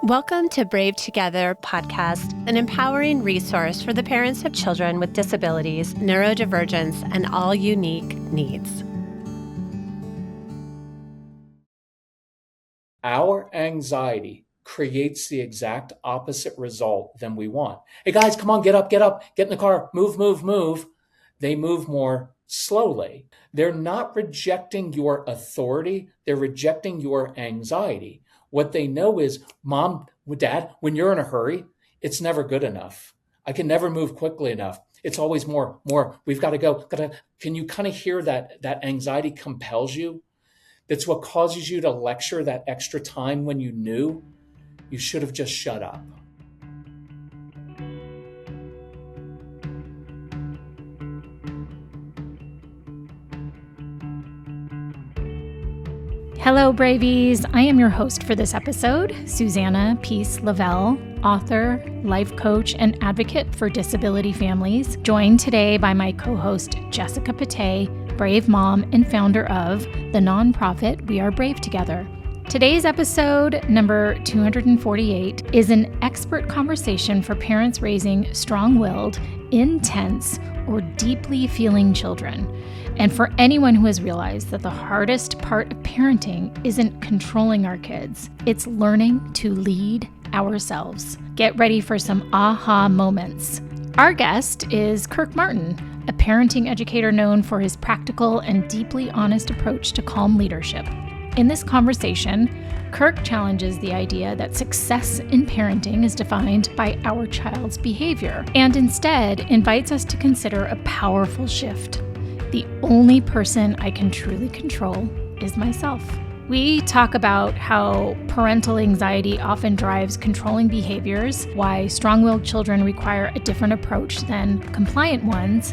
Welcome to Brave Together podcast, an empowering resource for the parents of children with disabilities, neurodivergence, and all unique needs. Our anxiety creates the exact opposite result than we want. Hey guys, come on, get up, get in the car, move, move, move. They move more slowly. They're not rejecting your authority, they're rejecting your anxiety. What they know is, Mom, Dad, when you're in a hurry, it's never good enough. I can never move quickly enough. It's always more. We've got to go. Can you kind of hear that anxiety compels you? That's what causes you to lecture that extra time when you knew you should have just shut up. Hello, Bravies. I am your host for this episode, Susanna Lovell, author, life coach, and advocate for disability families, joined today by my co-host, Jessica Patay, brave mom and founder of the nonprofit We Are Brave Together. Today's episode, number 248, is an expert conversation for parents raising strong-willed, intense, or deeply feeling children. And for anyone who has realized that the hardest part of parenting isn't controlling our kids, it's learning to lead ourselves. Get ready for some aha moments. Our guest is Kirk Martin, a parenting educator known for his practical and deeply honest approach to calm leadership. In this conversation, Kirk challenges the idea that success in parenting is defined by our child's behavior, and instead invites us to consider a powerful shift. The only person I can truly control is myself. We talk about how parental anxiety often drives controlling behaviors, why strong-willed children require a different approach than compliant ones,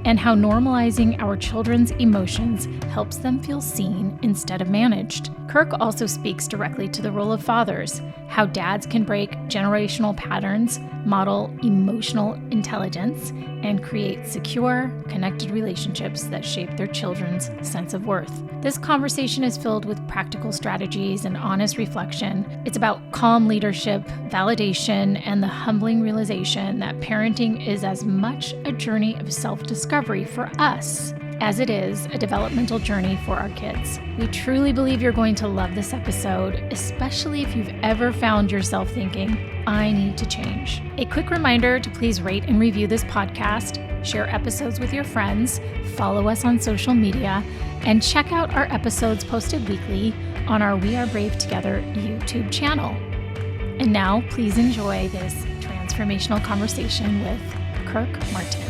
and how normalizing our children's emotions helps them feel seen instead of managed. Kirk also speaks directly to the role of fathers, how dads can break generational patterns, model emotional intelligence, and create secure, connected relationships that shape their children's sense of worth. This conversation is filled with practical strategies and honest reflection. It's about calm leadership, validation, and the humbling realization that parenting is as much a journey of self-discovery for us as it is a developmental journey for our kids. We truly believe you're going to love this episode, especially if you've ever found yourself thinking, I need to change. A quick reminder to please rate and review this podcast, share episodes with your friends, follow us on social media, and check out our episodes posted weekly on our We Are Brave Together YouTube channel. And now, please enjoy this transformational conversation with Kirk Martin.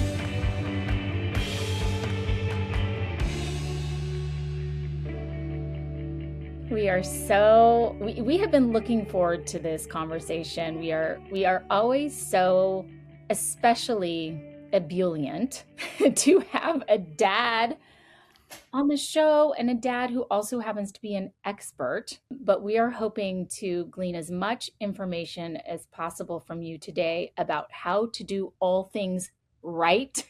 We have been looking forward to this conversation. We are always so especially ebullient to have a dad on the show, and a dad who also happens to be an expert. But we are hoping to glean as much information as possible from you today about how to do all things right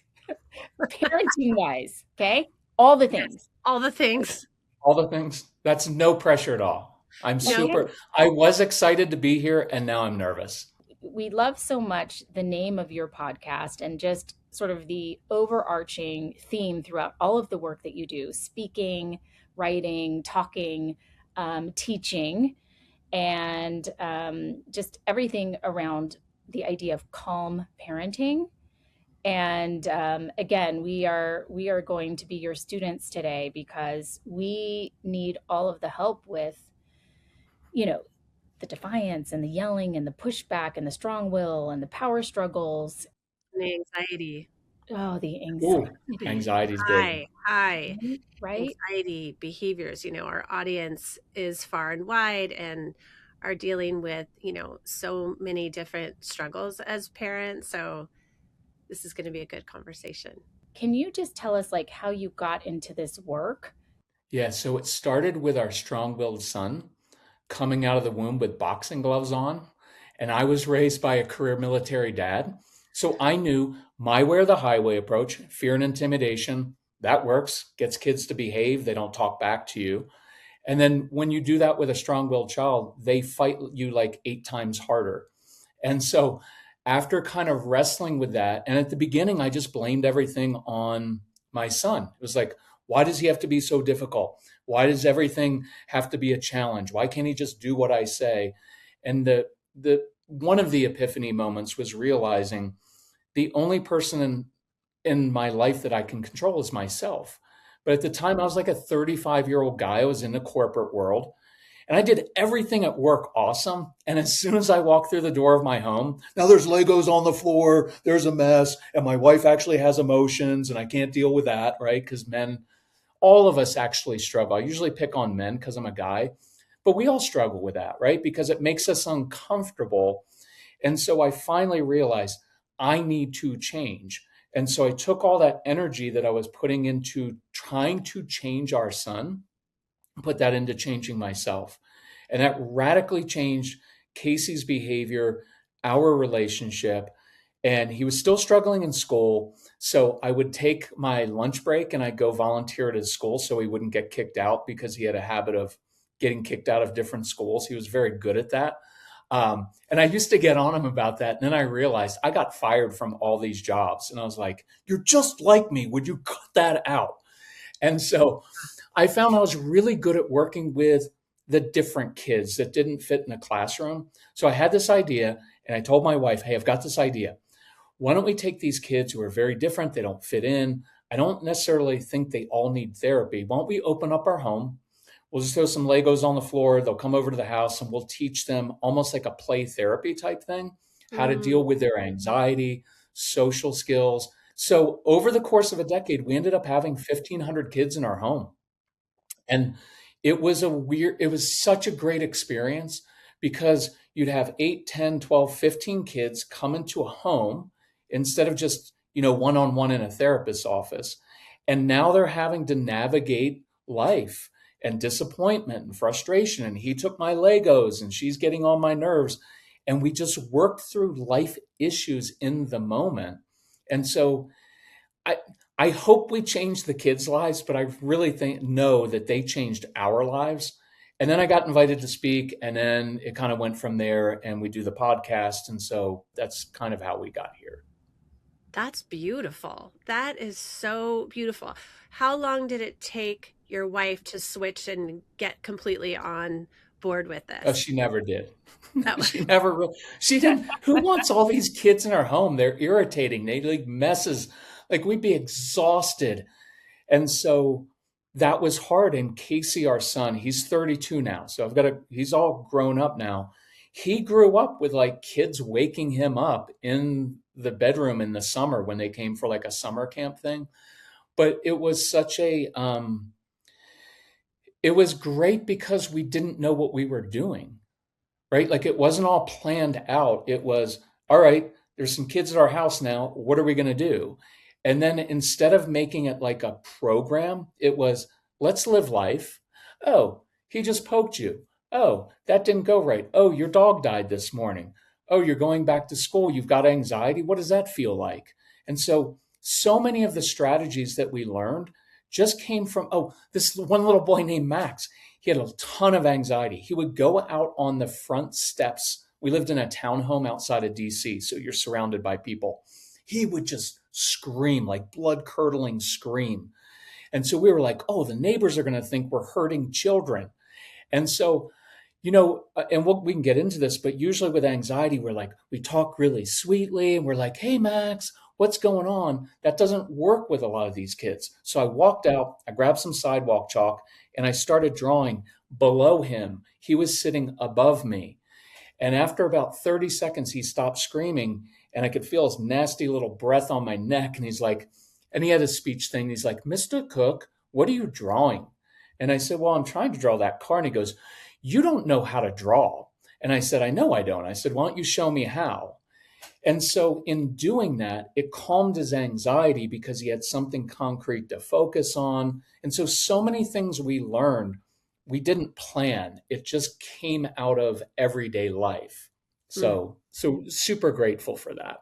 parenting wise. Okay? All the things. Yes, all the things. All the things. That's no pressure at all. I was excited to be here, and now I'm nervous. We love so much the name of your podcast and just sort of the overarching theme throughout all of the work that you do, speaking, writing, talking, teaching, and just everything around the idea of calm parenting. And again, we are going to be your students today because we need all of the help with, the defiance and the yelling and the pushback and the strong will and the power struggles. The anxiety. Oh, the anxiety. Ooh, anxiety's big. High. Right? Anxiety behaviors. Our audience is far and wide and are dealing with, so many different struggles as parents. So this is going to be a good conversation. Can you just tell us how you got into this work? Yeah, so it started with our strong-willed son coming out of the womb with boxing gloves on. And I was raised by a career military dad. So I knew my way or the highway approach, fear and intimidation, that works, gets kids to behave. They don't talk back to you. And then when you do that with a strong-willed child, they fight you like 8 times harder. And so after kind of wrestling with that, and at the beginning, I just blamed everything on my son. It was like, why does he have to be so difficult? Why does everything have to be a challenge? Why can't he just do what I say? And the one of the epiphany moments was realizing the only person in my life that I can control is myself. But at the time, I was like a 35-year-old guy. I was in the corporate world. And I did everything at work awesome. And as soon as I walked through the door of my home, now there's Legos on the floor, there's a mess, and my wife actually has emotions, and I can't deal with that, right? Because men, all of us actually struggle. I usually pick on men because I'm a guy, but we all struggle with that, right? Because it makes us uncomfortable. And so I finally realized I need to change. And so I took all that energy that I was putting into trying to change our son, put that into changing myself. And that radically changed Casey's behavior, our relationship. And he was still struggling in school. So I would take my lunch break and I'd go volunteer at his school so he wouldn't get kicked out, because he had a habit of getting kicked out of different schools. He was very good at that. And I used to get on him about that. And then I realized I got fired from all these jobs. And I was like, you're just like me. Would you cut that out? And so I found I was really good at working with the different kids that didn't fit in the classroom. So I had this idea and I told my wife, hey, I've got this idea. Why don't we take these kids who are very different? They don't fit in. I don't necessarily think they all need therapy. Why don't we open up our home? We'll just throw some Legos on the floor. They'll come over to the house and we'll teach them almost like a play therapy type thing, how to Mm. deal with their anxiety, social skills. So over the course of a decade, we ended up having 1,500 kids in our home. And it was such a great experience, because you'd have 8, 10, 12, 15 kids come into a home instead of just, one-on-one in a therapist's office. And now they're having to navigate life and disappointment and frustration. And he took my Legos and she's getting on my nerves. And we just worked through life issues in the moment. And so I I hope we changed the kids' lives, but I really know that they changed our lives. And then I got invited to speak, and then it kind of went from there, and we do the podcast, and so that's kind of how we got here. That's beautiful. That is so beautiful. How long did it take your wife to switch and get completely on board with Oh, this? she never did. Oh, She didn't. Who wants all these kids in our home? They're irritating. They like messes. Like we'd be exhausted. And so that was hard. And Casey, our son, he's 32 now. So he's all grown up now. He grew up with like kids waking him up in the bedroom in the summer when they came for like a summer camp thing. But it was great because we didn't know what we were doing, right? Like it wasn't all planned out. It was, all right, there's some kids at our house now. What are we going to do? And then instead of making it like a program, it was, let's live life. Oh, he just poked you. Oh, that didn't go right. Oh, your dog died this morning. Oh, you're going back to school. You've got anxiety. What does that feel like? And so many of the strategies that we learned just came from, this one little boy named Max. He had a ton of anxiety. He would go out on the front steps. We lived in a townhome outside of DC, so you're surrounded by people. He would just scream, like blood curdling scream. And so we were like, oh, the neighbors are going to think we're hurting children. And so, we can get into this, but usually with anxiety, we talk really sweetly and we're like, hey, Max, what's going on? That doesn't work with a lot of these kids. So I walked out, I grabbed some sidewalk chalk, and I started drawing below him. He was sitting above me. And after about 30 seconds, he stopped screaming and I could feel his nasty little breath on my neck. And he had a speech thing. He's like, Mr. Cook, what are you drawing? And I said, well, I'm trying to draw that car. And he goes, you don't know how to draw. And I said, I know I don't. I said, why don't you show me how? And so in doing that, it calmed his anxiety because he had something concrete to focus on. And so many things we learned, we didn't plan. It just came out of everyday life. mm. So super grateful for that.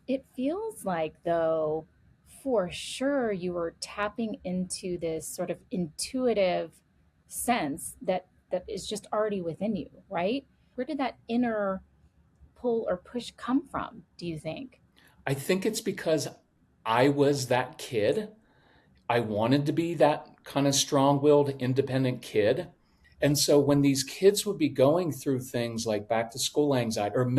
It feels like, though, for sure, you were tapping into this sort of intuitive sense that is just already within you, right? Where did that inner pull or push come from, do you think? I think it's because I was that kid. I wanted to be that kind of strong willed, independent kid. And so when these kids would be going through things like back to school anxiety or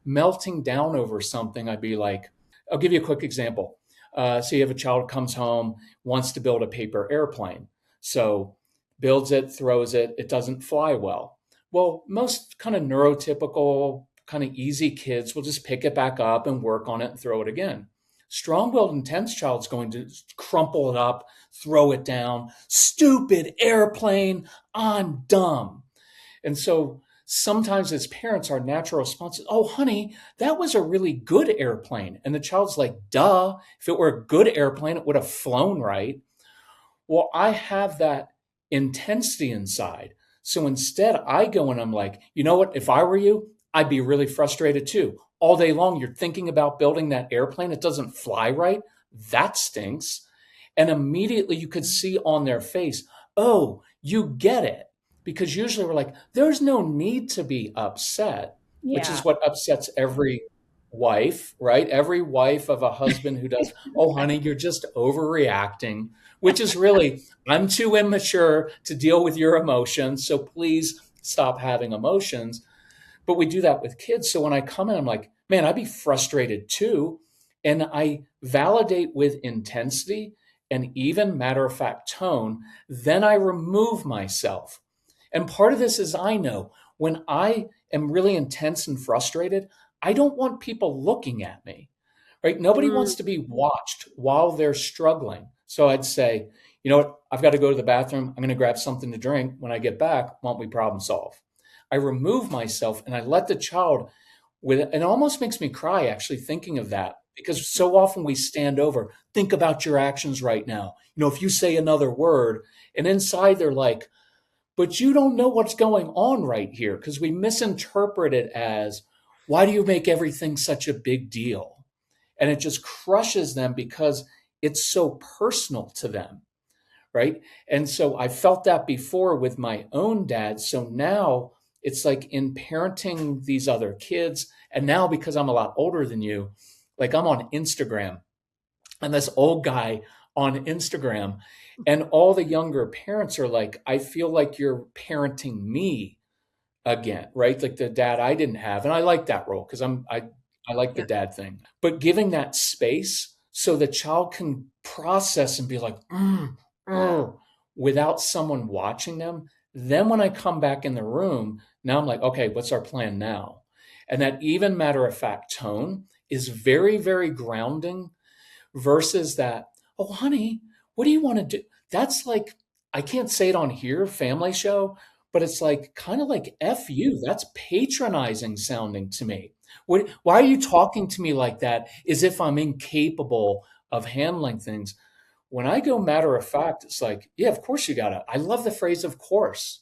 melting down over something, I'd be like, I'll give you a quick example. So you have a child who comes home, wants to build a paper airplane. So builds it, throws it, it doesn't fly well. Well, most kind of neurotypical, kind of easy kids will just pick it back up and work on it and throw it again. Strong-willed, intense child's going to crumple it up, throw it down. Stupid airplane, I'm dumb. And so sometimes as parents, our natural response is, oh, honey, that was a really good airplane. And the child's like, duh, if it were a good airplane, it would have flown right. Well, I have that intensity inside. So instead, I go and I'm like, you know what? If I were you, I'd be really frustrated too. All day long, you're thinking about building that airplane. It doesn't fly right. That stinks. And immediately you could see on their face, oh, you get it. Because usually we're like, there's no need to be upset, which Yeah. is what upsets every wife, right? Every wife of a husband who does, oh, honey, you're just overreacting, which is really, I'm too immature to deal with your emotions. So please stop having emotions. But we do that with kids. So when I come in, I'm like, man, I'd be frustrated too. And I validate with intensity and even matter of fact tone. Then I remove myself. And part of this is I know when I am really intense and frustrated, I don't want people looking at me, right? Nobody Mm, wants to be watched while they're struggling. So I'd say, you know what? I've got to go to the bathroom. I'm going to grab something to drink. When I get back, why don't we problem solve? I remove myself and I let the child with it. It almost makes me cry actually thinking of that because so often we stand over, think about your actions right now. You know, if you say another word and inside they're like, but you don't know what's going on right here because we misinterpret it as, why do you make everything such a big deal? And it just crushes them because it's so personal to them, right? And so I felt that before with my own dad. So now it's like in parenting these other kids. And now because I'm a lot older than you, like I'm on Instagram and this old guy on Instagram, and all the younger parents are like, I feel like you're parenting me again, right? Like the dad I didn't have. And I like that role because I like the yeah. dad thing. But giving that space so the child can process and be like, without someone watching them. Then when I come back in the room, now I'm like, okay, what's our plan now? And that even matter of fact tone is very, very grounding versus that, oh, honey, what do you want to do? That's like, I can't say it on here, family show, but it's like kind of like F you. That's patronizing sounding to me. Why are you talking to me like that as if I'm incapable of handling things? When I go matter of fact, it's like, yeah, of course you gotta. I love the phrase of course.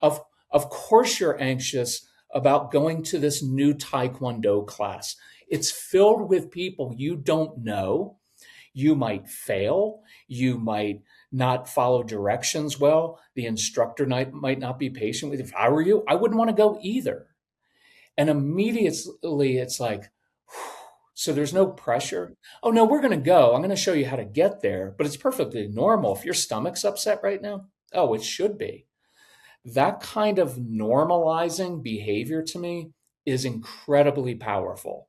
Of of course you're anxious about going to this new Taekwondo class. It's filled with people you don't know. You might fail. You might not follow directions well. The instructor might not be patient with you. If I were you, I wouldn't want to go either. And immediately it's like, so there's no pressure. Oh, no, we're going to go. I'm going to show you how to get there. But it's perfectly normal. If your stomach's upset right now, oh, it should be. That kind of normalizing behavior to me is incredibly powerful.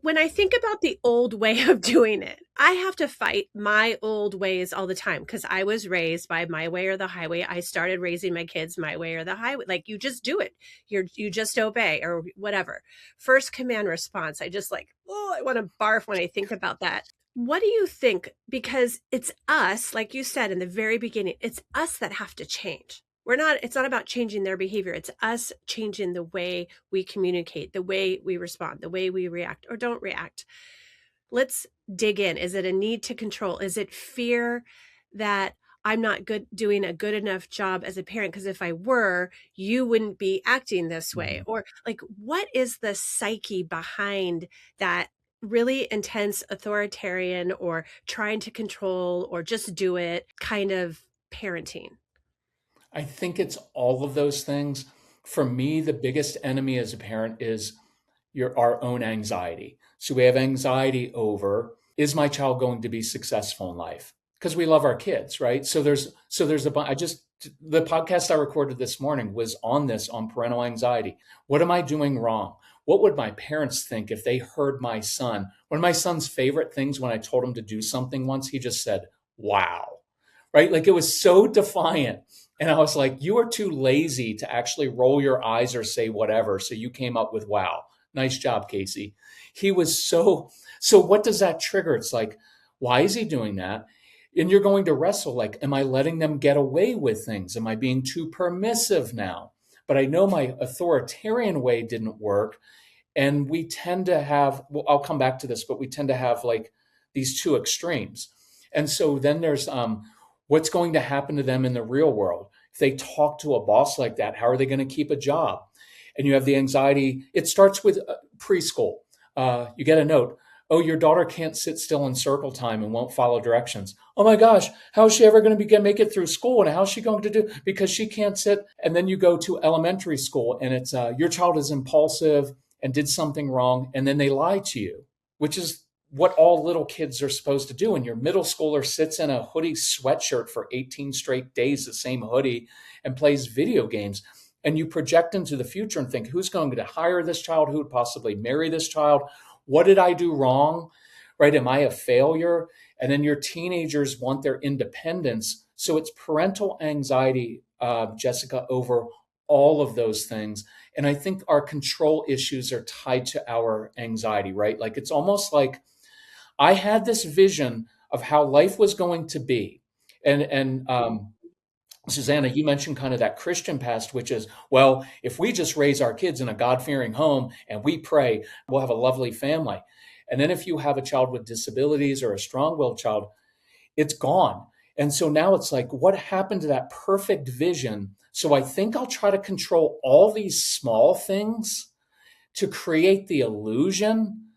When I think about the old way of doing it, I have to fight my old ways all the time because I was raised by my way or the highway. I started raising my kids my way or the highway. Like you just do it. You just obey or whatever. First command response. I just like, oh, I want to barf when I think about that. What do you think? Because it's us, like you said in the very beginning, it's us that have to change. It's not about changing their behavior. It's us changing the way we communicate, the way we respond, the way we react or don't react. Let's dig in. Is it a need to control? Is it fear that I'm not doing a good enough job as a parent? Because if I were, you wouldn't be acting this way. Mhm. Or like, what is the psyche behind that really intense authoritarian or trying to control or just do it kind of parenting? I think it's all of those things. For me, the biggest enemy as a parent is our own anxiety. So we have anxiety over, is my child going to be successful in life? Because we love our kids, right? So there's the podcast I recorded this morning was on this, on parental anxiety. What am I doing wrong? What would my parents think if they heard my son? One of my son's favorite things, when I told him to do something once, he just said, wow, right? Like, it was so defiant. And I was like, you are too lazy to actually roll your eyes or say whatever. So you came up with wow. Nice job, Casey. He was so what does that trigger? It's like, why is he doing that? And you're going to wrestle, like, am I letting them get away with things? Am I being too permissive now? But I know my authoritarian way didn't work. And we tend to have, well, I'll come back to this, but we tend to have like these two extremes. And so then there's what's going to happen to them in the real world. If they talk to a boss like that, how are they going to keep a job? And you have the anxiety. It starts with preschool. You get a note. Oh, your daughter can't sit still in circle time and won't follow directions. Oh my gosh, how is she ever going to make it through school? And how is she going to do? Because she can't sit. And then you go to elementary school and it's your child is impulsive and did something wrong. And then they lie to you, which is what all little kids are supposed to do. And your middle schooler sits in a hoodie sweatshirt for 18 straight days, the same hoodie, and plays video games. And you project into the future and think, who's going to hire this child? Who would possibly marry this child? What did I do wrong? Right? Am I a failure? And then your teenagers want their independence. So it's parental anxiety, Jessica, over all of those things. And I think our control issues are tied to our anxiety, right? Like, it's almost like I had this vision of how life was going to be. And Susanna, you mentioned kind of that Christian past, which is, well, if we just raise our kids in a God-fearing home and we pray, we'll have a lovely family. And then if you have a child with disabilities or a strong-willed child, it's gone. And so now it's like, what happened to that perfect vision? So I think I'll try to control all these small things to create the illusion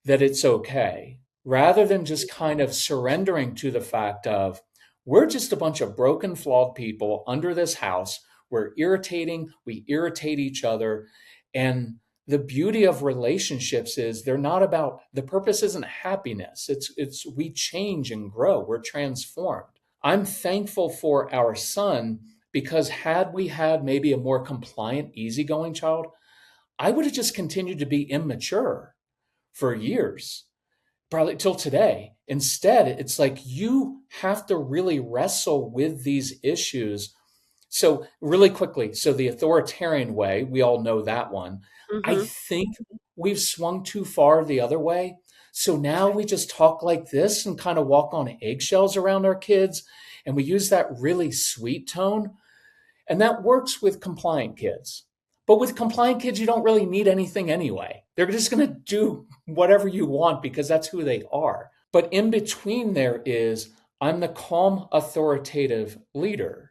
that it's okay, rather than just kind of surrendering to the fact of, we're just a bunch of broken, flawed people under this house. We're irritating. We irritate each other. And the beauty of relationships is they're not about, the purpose isn't happiness. It's we change and grow. We're transformed. I'm thankful for our son, because had we had maybe a more compliant, easygoing child, I would have just continued to be immature for years, probably till today. Instead, it's like you have to really wrestle with these issues. So really quickly, so the authoritarian way, we all know that one. I Mm-hmm. think we've swung too far the other way. So now we just talk like this and kind of walk on eggshells around our kids. And we use that really sweet tone. And that works with compliant kids. But with compliant kids, you don't really need anything anyway. They're just going to do whatever you want because that's who they are. But in between there is, I'm the calm, authoritative leader.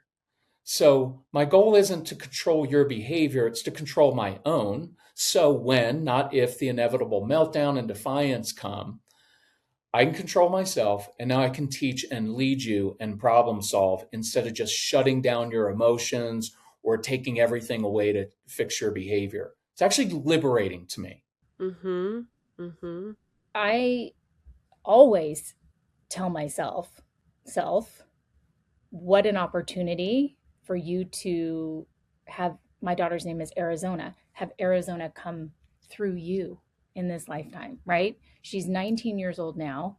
So my goal isn't to control your behavior, it's to control my own. So when, not if, the inevitable meltdown and defiance come, I can control myself, and now I can teach and lead you and problem solve instead of just shutting down your emotions or taking everything away to fix your behavior. It's actually liberating to me. Mm-hmm. Mm-hmm. I always tell myself, self, what an opportunity for you to have, my daughter's name is Arizona, have Arizona come through you in this lifetime, right? She's 19 years old now.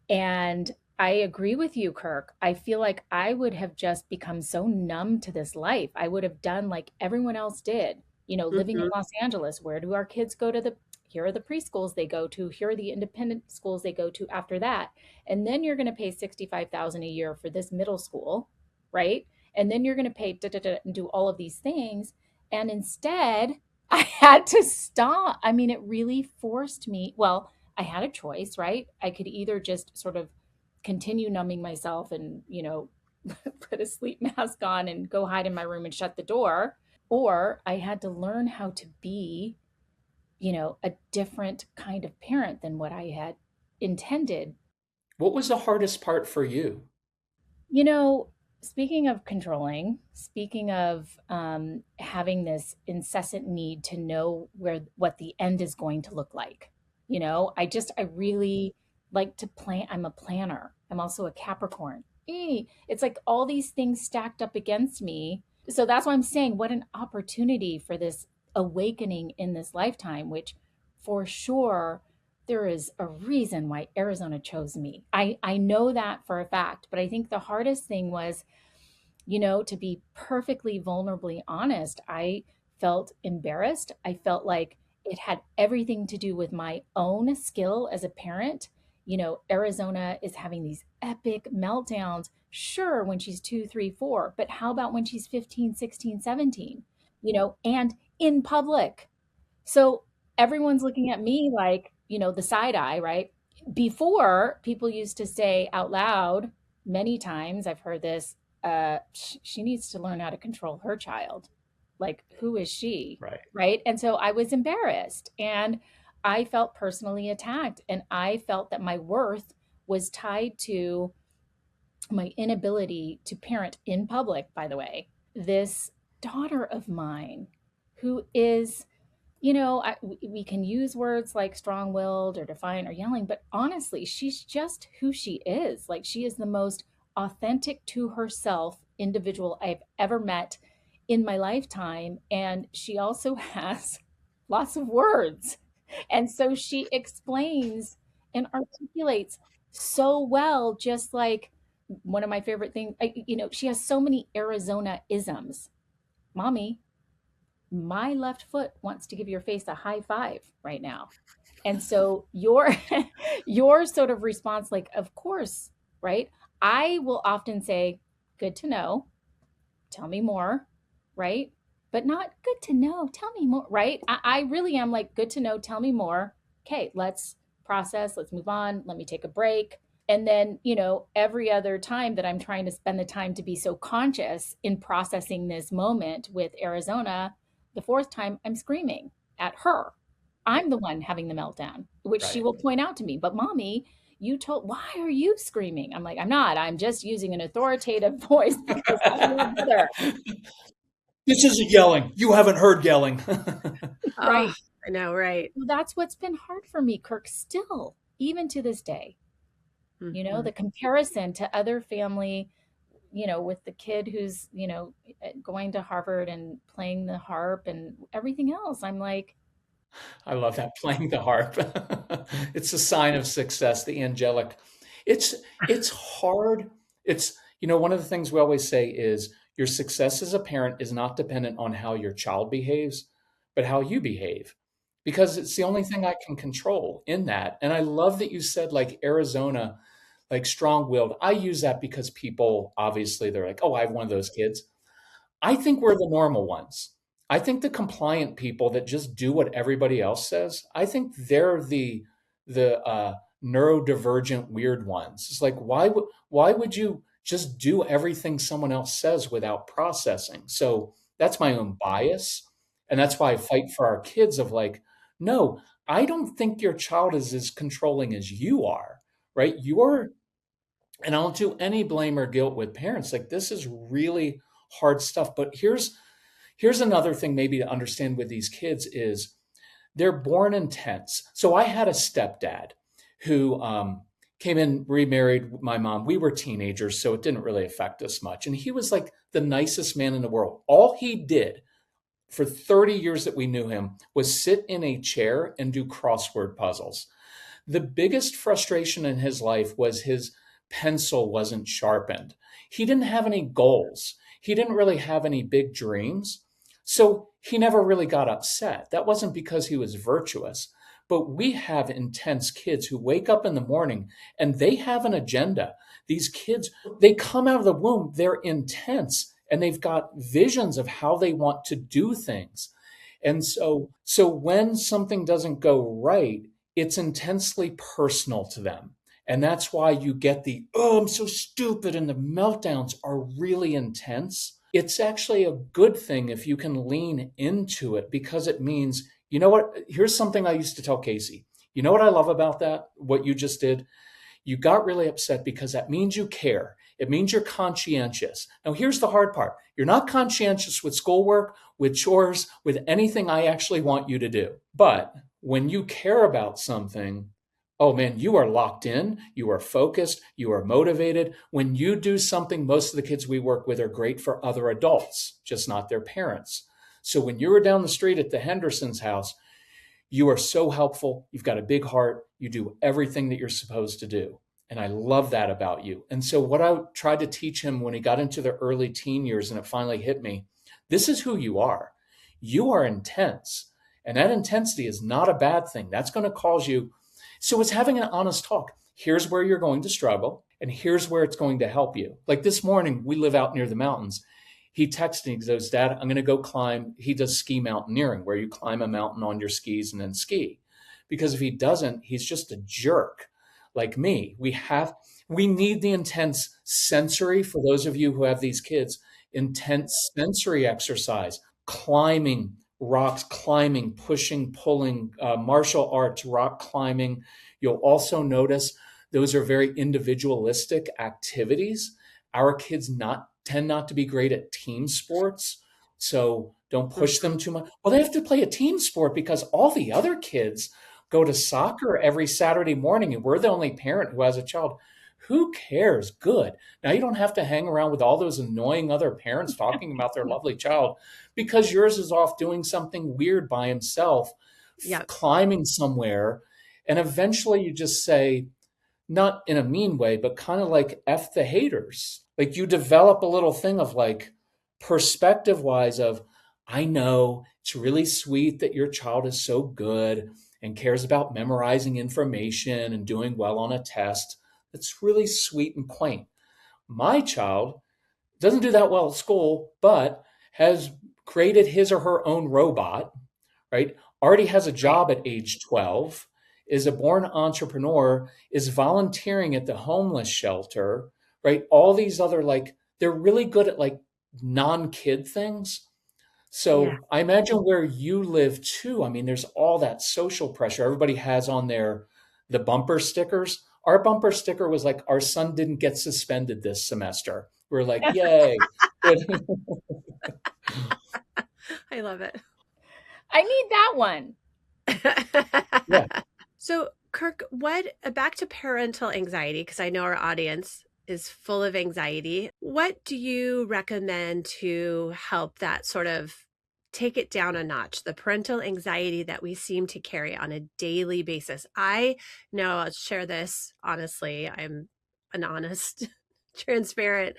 And I agree with you, Kirk. I feel like I would have just become so numb to this life. I would have done like everyone else did, living in Mm-hmm. Los Angeles. Where do our kids go to here are the preschools they go to, here are the independent schools they go to after that. And then you're going to pay 65,000 a year for this middle school, right? And then you're going to pay and do all of these things. And instead, I had to stop. I mean, it really forced me. Well, I had a choice, right? I could either just sort of continue numbing myself and, put a sleep mask on and go hide in my room and shut the door, or I had to learn how to be, a different kind of parent than what I had intended. What was the hardest part for you? You know, speaking of controlling, speaking of having this incessant need to know what the end is going to look like, I really like to plan. I'm a planner. I'm also a Capricorn. It's like all these things stacked up against me. So that's why I'm saying what an opportunity for this awakening in this lifetime, which for sure there is a reason why Arizona chose me. I know that for a fact, but I think the hardest thing was, to be perfectly vulnerably honest, I felt embarrassed. I felt like it had everything to do with my own skill as a parent. Arizona is having these epic meltdowns, sure, when she's 2, 3, 4, but how about when she's 15, 16, 17, and in public? So everyone's looking at me like, the side eye, right? Before, people used to say out loud, many times I've heard this, she needs to learn how to control her child. Like, who is she? Right. Right. And so I was embarrassed and I felt personally attacked. And I felt that my worth was tied to my inability to parent in public, by the way. This daughter of mine who is, we can use words like strong willed or defiant or yelling, but honestly, she's just who she is. Like, she is the most authentic to herself individual I've ever met in my lifetime. And she also has lots of words. And so she explains and articulates so well, just like one of my favorite things, she has so many Arizona isms. Mommy, my left foot wants to give your face a high five right now. And so your your sort of response, like, of course, right? I will often say, good to know, tell me more, right? But not good to know, tell me more, right? I really am like, good to know, tell me more. Okay, let's process, let's move on, let me take a break. And then, every other time that I'm trying to spend the time to be so conscious in processing this moment with Arizona, the fourth time I'm screaming at her. I'm the one having the meltdown, which she Right. will point out to me. But mommy, why are you screaming? I'm like, I'm not. I'm just using an authoritative voice because I'm your mother. This isn't yelling. You haven't heard yelling. Right. I know, right. Well, that's what's been hard for me, Kirk, still, even to this day. Mm-hmm. The comparison to other family, with the kid who's, going to Harvard and playing the harp and everything else. I'm like, I love that, playing the harp. It's a sign of success, the angelic. It's hard. It's, one of the things we always say is your success as a parent is not dependent on how your child behaves, but how you behave. Because it's the only thing I can control in that. And I love that you said like Arizona, like strong-willed. I use that because people obviously they're like, "Oh, I have one of those kids." I think we're the normal ones. I think the compliant people that just do what everybody else says, I think they're the neurodivergent weird ones. It's like why would you just do everything someone else says without processing? So that's my own bias, and that's why I fight for our kids of like, no, I don't think your child is as controlling as you are, right? And I don't do any blame or guilt with parents. Like, this is really hard stuff. But here's another thing maybe to understand with these kids is they're born intense. So I had a stepdad who came in, remarried my mom. We were teenagers, so it didn't really affect us much. And he was like the nicest man in the world. All he did for 30 years that we knew him was sit in a chair and do crossword puzzles. The biggest frustration in his life was his pencil wasn't sharpened. He didn't have any goals. He didn't really have any big dreams. So he never really got upset. That wasn't because he was virtuous. But we have intense kids who wake up in the morning and they have an agenda. These kids, they come out of the womb, they're intense and they've got visions of how they want to do things. And so when something doesn't go right, it's intensely personal to them. And that's why you get I'm so stupid, and the meltdowns are really intense. It's actually a good thing if you can lean into it because it means, you know what? Here's something I used to tell Casey. You know what I love about that? What you just did? You got really upset because that means you care. It means you're conscientious. Now, here's the hard part. You're not conscientious with schoolwork, with chores, with anything I actually want you to do. But when you care about something, oh man, you are locked in, you are focused, you are motivated. When you do something, most of the kids we work with are great for other adults, just not their parents. So when you were down the street at the Henderson's house, you are so helpful. You've got a big heart. You do everything that you're supposed to do. And I love that about you. And so what I tried to teach him when he got into the early teen years and it finally hit me, this is who you are. You are intense. And that intensity is not a bad thing. That's going to cause you. So it's having an honest talk. Here's where you're going to struggle, and here's where it's going to help you. Like this morning, we live out near the mountains. He texted me, he goes, Dad, I'm going to go climb. He does ski mountaineering, where you climb a mountain on your skis and then ski. Because if he doesn't, he's just a jerk like me. We need the intense sensory, for those of you who have these kids, intense sensory exercise, climbing rocks, climbing, pushing, pulling, martial arts, rock climbing. You'll also notice those are very individualistic activities. Our kids tend not to be great at team sports. So don't push them too much. Well, they have to play a team sport because all the other kids go to soccer every Saturday morning and we're the only parent who has a child. Who cares? Good. Now you don't have to hang around with all those annoying other parents talking about their lovely child because yours is off doing something weird by himself, climbing somewhere. And eventually you just say, not in a mean way, but kind of like F the haters. Like you develop a little thing of like perspective wise of, I know it's really sweet that your child is so good and cares about memorizing information and doing well on a test. It's really sweet and quaint. My child doesn't do that well at school, but has created his or her own robot, right? Already has a job at age 12, is a born entrepreneur, is volunteering at the homeless shelter, right? All these other, like, they're really good at like non-kid things. So I imagine where you live too. I mean, there's all that social pressure. Everybody has on the bumper stickers. Our bumper sticker was like, our son didn't get suspended this semester. We're like, yay. I love it. I need that one. Yeah. So, Kirk, back to parental anxiety, because I know our audience is full of anxiety. What do you recommend to help that sort of take it down a notch, the parental anxiety that we seem to carry on a daily basis? I know, I'll share this honestly. I'm an honest, transparent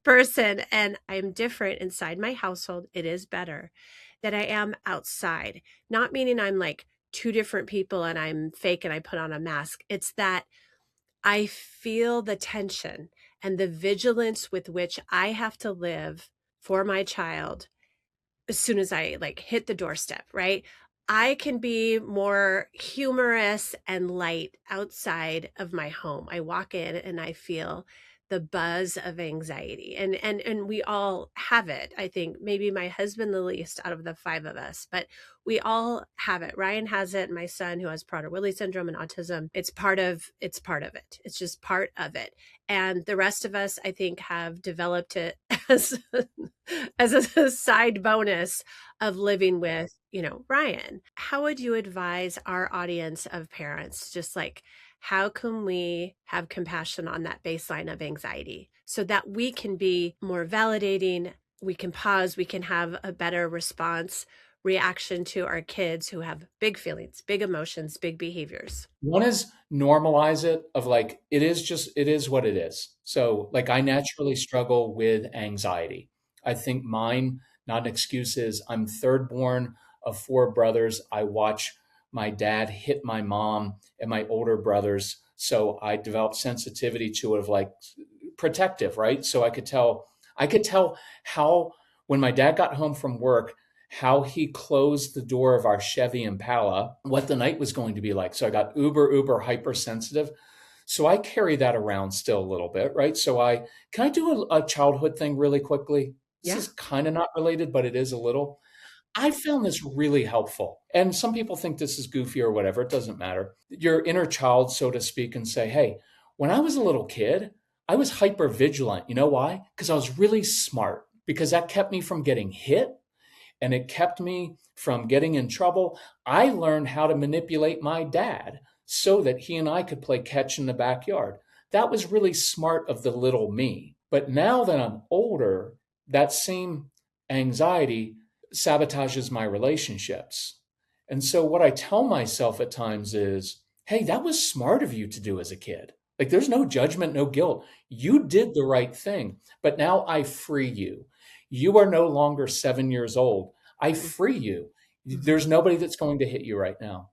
person, and I'm different inside my household. It is better that I am outside, not meaning I'm like two different people and I'm fake and I put on a mask. It's that I feel the tension and the vigilance with which I have to live for my child as soon as I like hit the doorstep, right? I can be more humorous and light outside of my home. I walk in and I feel the buzz of anxiety. And we all have it. I think maybe my husband the least out of the five of us, but we all have it. Ryan has it. My son, who has Prader-Willi syndrome and autism, it's part of it. It's just part of it. And the rest of us, I think, have developed it as a side bonus of living with, Ryan. How would you advise our audience of parents, just like, how can we have compassion on that baseline of anxiety so that we can be more validating, we can pause, we can have a better reaction to our kids who have big feelings, big emotions, big behaviors? One is normalize it of like, it is what it is. So like I naturally struggle with anxiety. I think mine, not an excuse, is I'm third born of four brothers. I watch my dad hit my mom and my older brothers. So I developed sensitivity to it of like protective, right? So I could tell how, when my dad got home from work, how he closed the door of our Chevy Impala, what the night was going to be like. So I got uber hypersensitive. So I carry that around still a little bit, right? So can I do a childhood thing really quickly? This is kind of not related, but it is a little. I found this really helpful. And some people think this is goofy or whatever. It doesn't matter. Your inner child, so to speak, and say, hey, when I was a little kid, I was hyper vigilant. You know why? Because I was really smart, because that kept me from getting hit and it kept me from getting in trouble. I learned how to manipulate my dad so that he and I could play catch in the backyard. That was really smart of the little me. But now that I'm older, that same anxiety sabotages my relationships. And so what I tell myself at times is, hey, that was smart of you to do as a kid. Like, there's no judgment, no guilt. You did the right thing, but now I free you. You are no longer 7 years old. I free you. There's nobody that's going to hit you right now.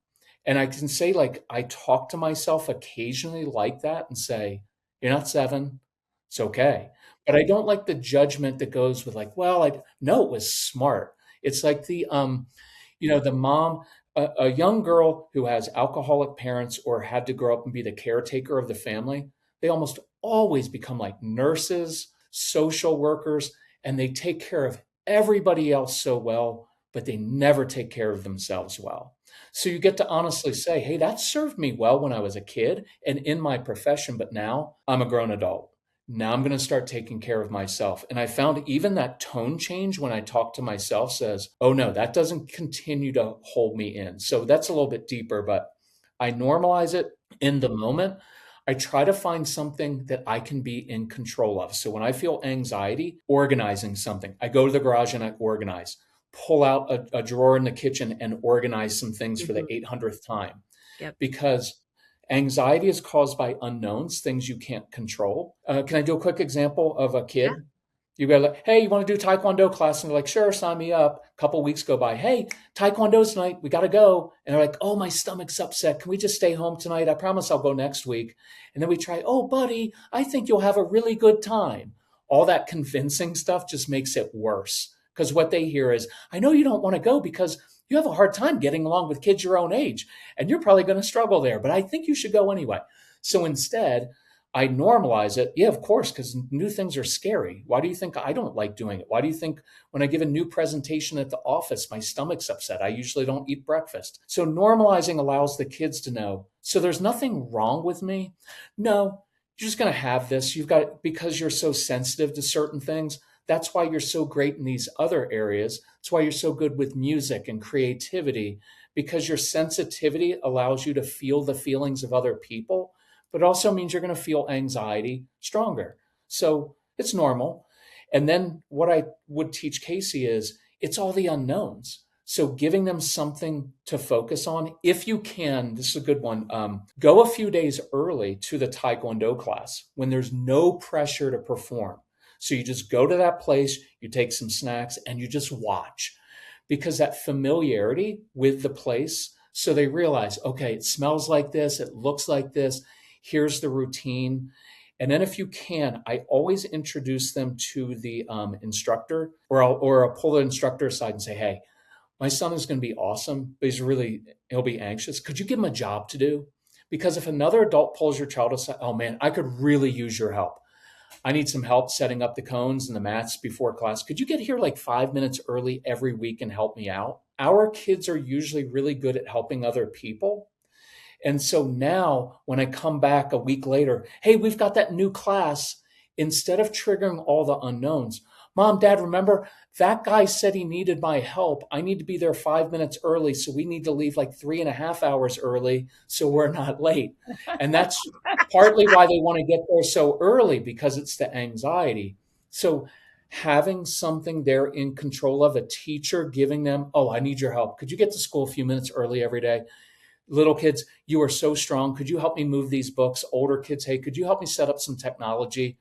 And I can say, like, I talk to myself occasionally like that and say, you're not 7. It's okay. But I don't like the judgment that goes with, like, well, I no, it was smart. It's like the mom, a young girl who has alcoholic parents or had to grow up and be the caretaker of the family, they almost always become like nurses, social workers, and they take care of everybody else so well, but they never take care of themselves well. So you get to honestly say, hey, that served me well when I was a kid and in my profession, but now I'm a grown adult. Now I'm going to start taking care of myself. And I found even that tone change when I talk to myself says, oh no, that doesn't continue to hold me in. So that's a little bit deeper, but I normalize it in the moment. I try to find something that I can be in control of. So when I feel anxiety, organizing something, I go to the garage and I organize, pull out a drawer in the kitchen and organize some things for the 800th time. Yep. Because anxiety is caused by unknowns, things you can't control. Can I do a quick example of a kid? Yeah. You go like, hey, you want to do Taekwondo class? And they're like, sure, sign me up. A couple weeks go by. Hey, Taekwondo's tonight. We got to go. And they're like, oh, my stomach's upset. Can we just stay home tonight? I promise I'll go next week. And then we try, oh, buddy, I think you'll have a really good time. All that convincing stuff just makes it worse. Because what they hear is, I know you don't want to go because you have a hard time getting along with kids your own age. And you're probably going to struggle there. But I think you should go anyway. So instead, I normalize it. Yeah, of course, because new things are scary. Why do you think I don't like doing it? Why do you think when I give a new presentation at the office, my stomach's upset? I usually don't eat breakfast. So normalizing allows the kids to know. So there's nothing wrong with me. No, you're just going to have this. You've got, because you're so sensitive to certain things. That's why you're so great in these other areas. That's why you're so good with music and creativity, because your sensitivity allows you to feel the feelings of other people. But it also means you're going to feel anxiety stronger. So it's normal. And then what I would teach Casey is it's all the unknowns. So giving them something to focus on, if you can, this is a good one, go a few days early to the Taekwondo class when there's no pressure to perform. So you just go to that place, you take some snacks, and you just watch. Because that familiarity with the place, so they realize, okay, it smells like this, it looks like this. Here's the routine. And then if you can, I always introduce them to the instructor, or I'll pull the instructor aside and say, hey, my son is going to be awesome, but he'll be anxious. Could you give him a job to do? Because if another adult pulls your child aside, oh man, I could really use your help. I need some help setting up the cones and the mats before class. Could you get here like 5 minutes early every week and help me out? Our kids are usually really good at helping other people. And so now when I come back a week later, hey, we've got that new class, instead of triggering all the unknowns, Mom, Dad, remember that guy said he needed my help. I need to be there 5 minutes early. So we need to leave like 3.5 hours early so we're not late. And that's partly why they want to get there so early, because it's the anxiety. So having something they're in control of, a teacher giving them, oh, I need your help. Could you get to school a few minutes early every day? Little kids, you are so strong. Could you help me move these books? Older kids, hey, could you help me set up some technology?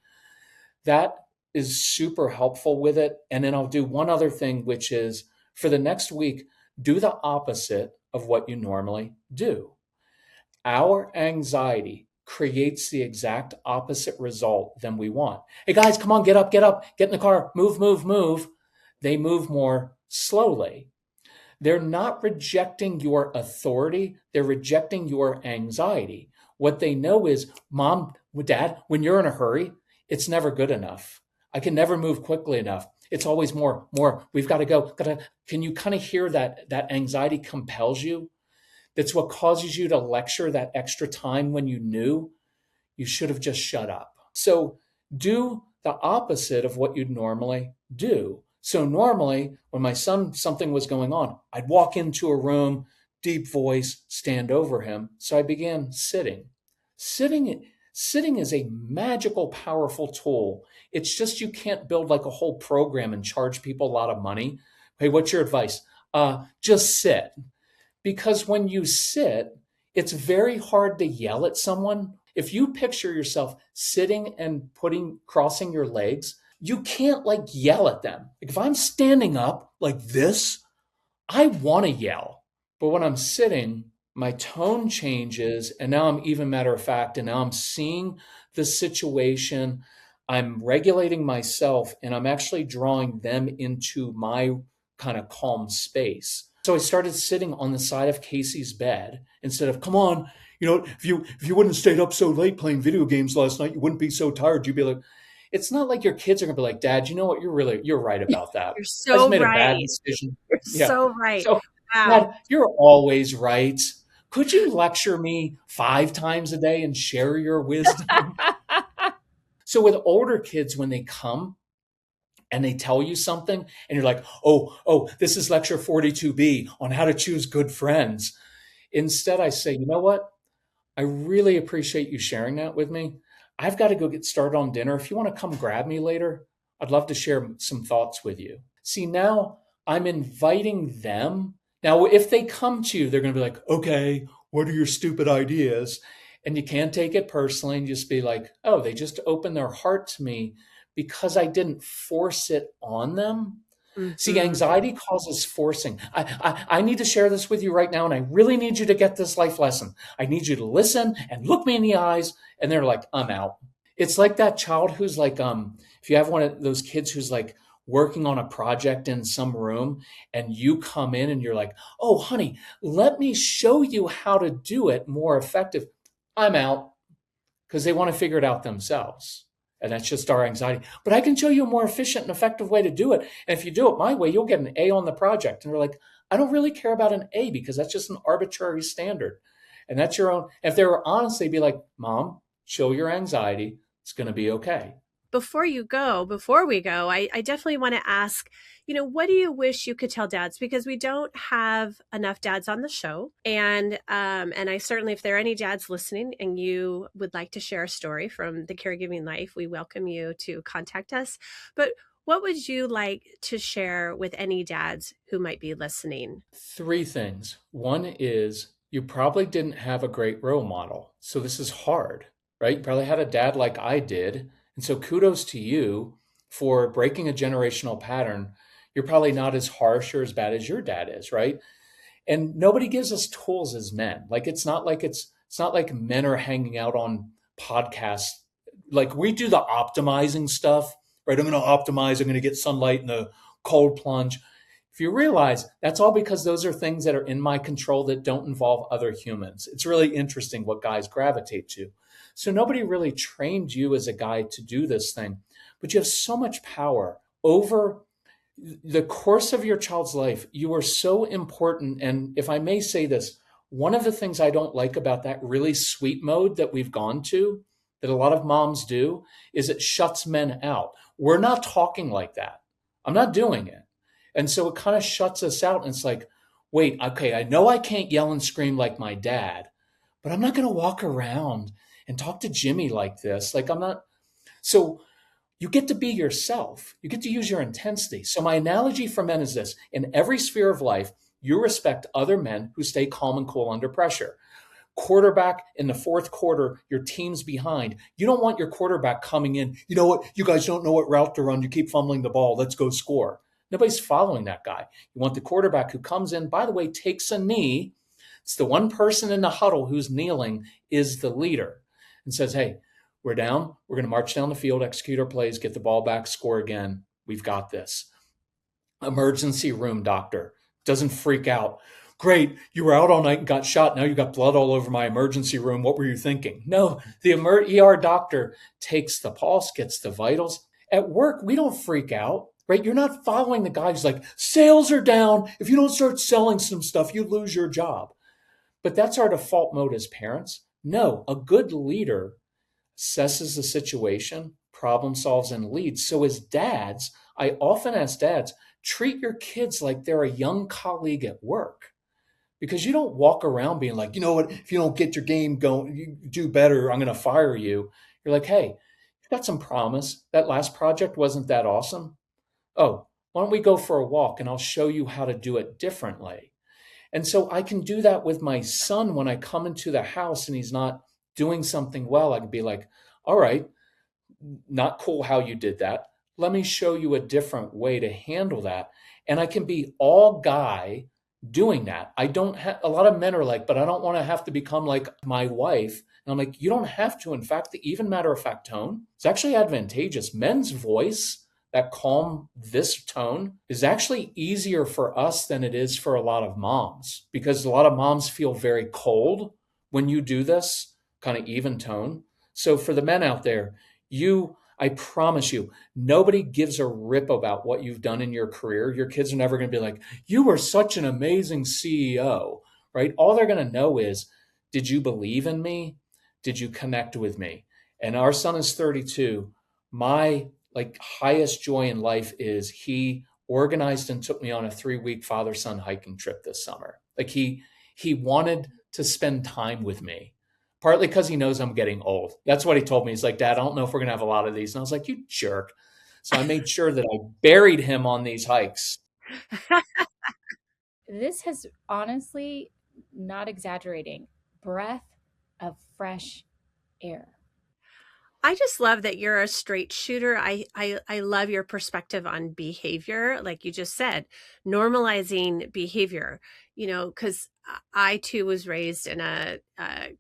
That is super helpful with it. And then I'll do one other thing, which is for the next week, do the opposite of what you normally do. Our anxiety creates the exact opposite result than we want. Hey guys, come on, get up, get in the car, move, move, move. They move more slowly. They're not rejecting your authority. They're rejecting your anxiety. What they know is, Mom, Dad, when you're in a hurry, it's never good enough. I can never move quickly enough. It's always more. We've got to go. Can you kind of hear that anxiety compels you? That's what causes you to lecture that extra time when you knew you should have just shut up. So Do the opposite of what you'd normally do. So normally when my son, something was going on, I'd walk into a room, deep voice, stand over him. So I began sitting. Sitting, sitting is a magical, powerful tool. It's just you can't build like a whole program and charge people a lot of money. Hey, what's your advice? Just sit. Because when you sit, it's very hard to yell at someone. If you picture yourself sitting and crossing your legs, you can't like yell at them. Like if I'm standing up like this, I want to yell. But when I'm sitting, my tone changes. And now I'm even matter of fact. And now I'm seeing the situation. I'm regulating myself and I'm actually drawing them into my kind of calm space. So I started sitting on the side of Casey's bed instead of, come on, if you wouldn't have stayed up so late playing video games last night, you wouldn't be so tired. You'd be like, it's not like your kids are gonna be like, Dad, you know what? You're right about that. You're I just so made a bad right. decision. You're Yeah. so right. So, Wow. Dad, you're always right. Could you lecture me 5 times a day and share your wisdom? So with older kids, when they come and they tell you something and you're like, oh, this is lecture 42B on how to choose good friends. Instead, I say, you know what? I really appreciate you sharing that with me. I've got to go get started on dinner. If you want to come grab me later, I'd love to share some thoughts with you. See, now I'm inviting them. Now, if they come to you, they're going to be like, okay, what are your stupid ideas? And you can't take it personally and just be like, oh, they just opened their heart to me because I didn't force it on them. See, anxiety causes forcing. I need to share this with you right now, and I really need you to get this life lesson. I need you to listen and look me in the eyes. And they're like, I'm out. It's like that child who's like, if you have one of those kids who's like working on a project in some room and you come in and you're like, oh, honey, let me show you how to do it more effective. I'm out because they want to figure it out themselves. And that's just our anxiety. But I can show you a more efficient and effective way to do it. And if you do it my way, you'll get an A on the project. And we're like, I don't really care about an A because that's just an arbitrary standard. And that's your own. If they were honest, they'd be like, Mom, show your anxiety. It's going to be okay. Before we go, I definitely want to ask, what do you wish you could tell dads? Because we don't have enough dads on the show. And I certainly, if there are any dads listening and you would like to share a story from the caregiving life, we welcome you to contact us. But what would you like to share with any dads who might be listening? 3 things. One is you probably didn't have a great role model. So this is hard, right? You probably had a dad like I did. And so kudos to you for breaking a generational pattern. You're probably not as harsh or as bad as your dad is, right? And nobody gives us tools as men. Like it's not like men are hanging out on podcasts. Like we do the optimizing stuff, right? I'm going to optimize. I'm going to get sunlight in a cold plunge. If you realize that's all because those are things that are in my control that don't involve other humans. It's really interesting what guys gravitate to. So nobody really trained you as a guy to do this thing, but you have so much power over the course of your child's life. You are so important. And if I may say this, one of the things I don't like about that really sweet mode that we've gone to, that a lot of moms do, is it shuts men out. We're not talking like that. I'm not doing it. And so it kind of shuts us out. And it's like, wait, okay, I know I can't yell and scream like my dad, but I'm not going to walk around and talk to Jimmy like this. Like I'm not. So you get to be yourself. You get to use your intensity. So my analogy for men is this. In every sphere of life, you respect other men who stay calm and cool under pressure. Quarterback in the 4th quarter, your team's behind. You don't want your quarterback coming in. You know what? You guys don't know what route to run. You keep fumbling the ball. Let's go score. Nobody's following that guy. You want the quarterback who comes in, by the way, takes a knee. It's the one person in the huddle who's kneeling is the leader and says, hey, we're down. We're going to march down the field, execute our plays, get the ball back, score again. We've got this. Emergency room doctor doesn't freak out. Great, you were out all night and got shot. Now you got blood all over my emergency room. What were you thinking? No, the ER doctor takes the pulse, gets the vitals. At work, we don't freak out, right? You're not following the guy who's like, sales are down. If you don't start selling some stuff, you lose your job. But that's our default mode as parents. No, a good leader assesses the situation, problem solves, and leads. So as dads, I often ask dads, treat your kids like they're a young colleague at work. Because you don't walk around being like, you know what, if you don't get your game going, you do better, I'm going to fire you. You're like, hey, you've got some promise. That last project wasn't that awesome. Oh, why don't we go for a walk and I'll show you how to do it differently. And so I can do that with my son when I come into the house and he's not doing something well. I can be like, all right, not cool how you did that. Let me show you a different way to handle that. And I can be all guy doing that. I don't have, a lot of men are like, but I don't want to have to become like my wife. And I'm like, you don't have to. In fact, the even matter of fact tone is actually advantageous. Men's voice, that calm, this tone is actually easier for us than it is for a lot of moms, because a lot of moms feel very cold when you do this kind of even tone. So for the men out there, I promise you, nobody gives a rip about what you've done in your career. Your kids are never going to be like, you were such an amazing CEO, right? All they're going to know is, did you believe in me? Did you connect with me? And our son is 32. My highest joy in life is he organized and took me on a 3-week father-son hiking trip this summer. He wanted to spend time with me. Partly because he knows I'm getting old. That's what he told me. He's like, Dad, I don't know if we're going to have a lot of these. And I was like, you jerk. So I made sure that I buried him on these hikes. This has honestly, not exaggerating, breath of fresh air. I just love that you're a straight shooter. I love your perspective on behavior. Like you just said, normalizing behavior, because I too was raised in a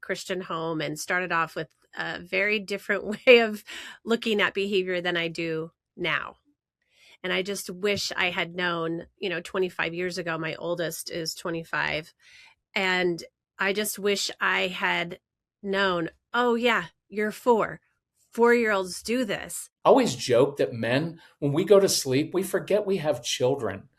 Christian home and started off with a very different way of looking at behavior than I do now. And I just wish I had known, 25 years ago. My oldest is 25. And I just wish I had known, oh yeah, you're 4. 4-year-olds do this. I always joke that men, when we go to sleep, we forget we have children,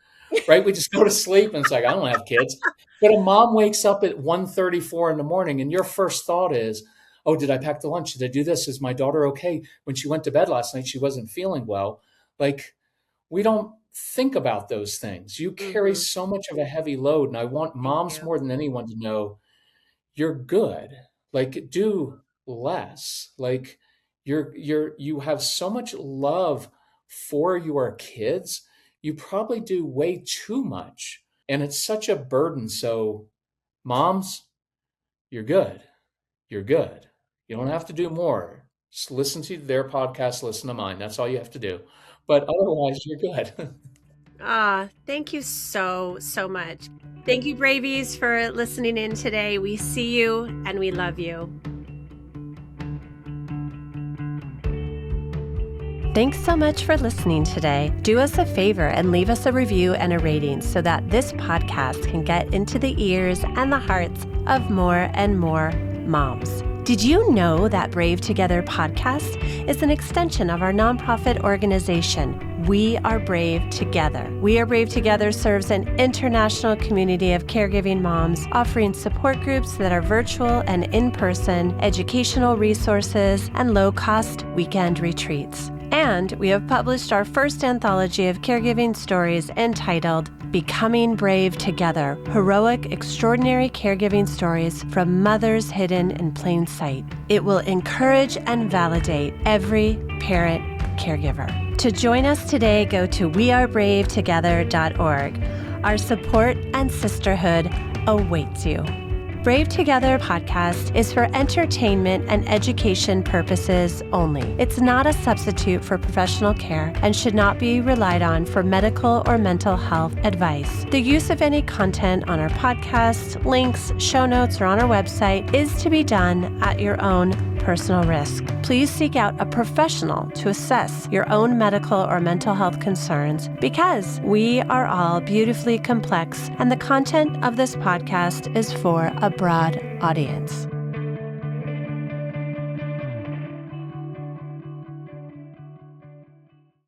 right? We just go to sleep and it's like, I don't have kids. But a mom wakes up at 1:34 in the morning and your first thought is, oh, did I pack the lunch? Did I do this? Is my daughter okay? When she went to bed last night, she wasn't feeling well. We don't think about those things. You carry so much of a heavy load. And I want moms more than anyone to know you're good. Do less. You have so much love for your kids. You probably do way too much. And it's such a burden. So moms, you're good. You're good. You don't have to do more. Just listen to their podcast, listen to mine. That's all you have to do. But otherwise, you're good. Thank you so much. Thank you, Bravies, for listening in today. We see you and we love you. Thanks so much for listening today. Do us a favor and leave us a review and a rating so that this podcast can get into the ears and the hearts of more and more moms. Did you know that Brave Together podcast is an extension of our nonprofit organization, We Are Brave Together? We Are Brave Together serves an international community of caregiving moms, offering support groups that are virtual and in-person, educational resources, and low-cost weekend retreats. And we have published our first anthology of caregiving stories entitled Becoming Brave Together, Heroic, Extraordinary Caregiving Stories from Mothers Hidden in Plain Sight. It will encourage and validate every parent caregiver. To join us today, go to wearebravetogether.org. Our support and sisterhood awaits you. Brave Together podcast is for entertainment and education purposes only. It's not a substitute for professional care and should not be relied on for medical or mental health advice. The use of any content on our podcast, links, show notes, or on our website is to be done at your own personal risk. Please seek out a professional to assess your own medical or mental health concerns, because we are all beautifully complex and the content of this podcast is for a broad audience.